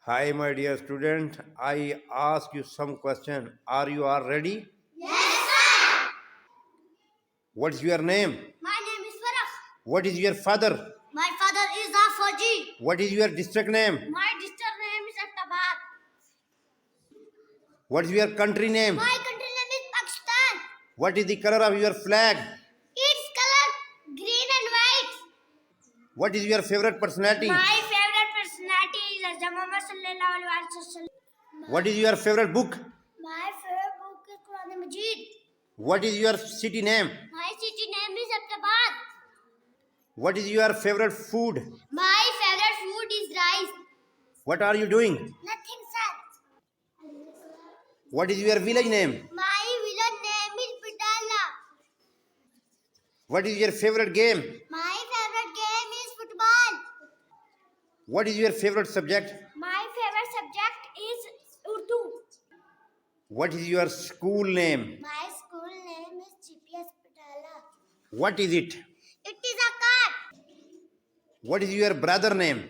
Hi, my dear student. I ask you some question. Are you all ready? Yes, sir. What's your name? My name is Farah. What is your father? My father is Afaji. What is your district name? My district name is Ahmedabad. What is your country name? My country name is Pakistan. What is the color of your flag? Its color green and white. What is your favorite personality? My favorite personality is Muhammad sallallahu alaihi wasallam. What is your favorite book? My favorite book is Quran Majid. What is your city name? My city name is Ahmedabad. What is your favorite food? My favorite food is rice. What are you doing? Nothing, sir. What is your village name? My village name is Pitala. What is your favorite game? My favorite game is football. What is your favorite subject? My favorite subject is Urdu. What is your school name? My school name is GPS Pitala. What is it? It is a car. What is your brother name?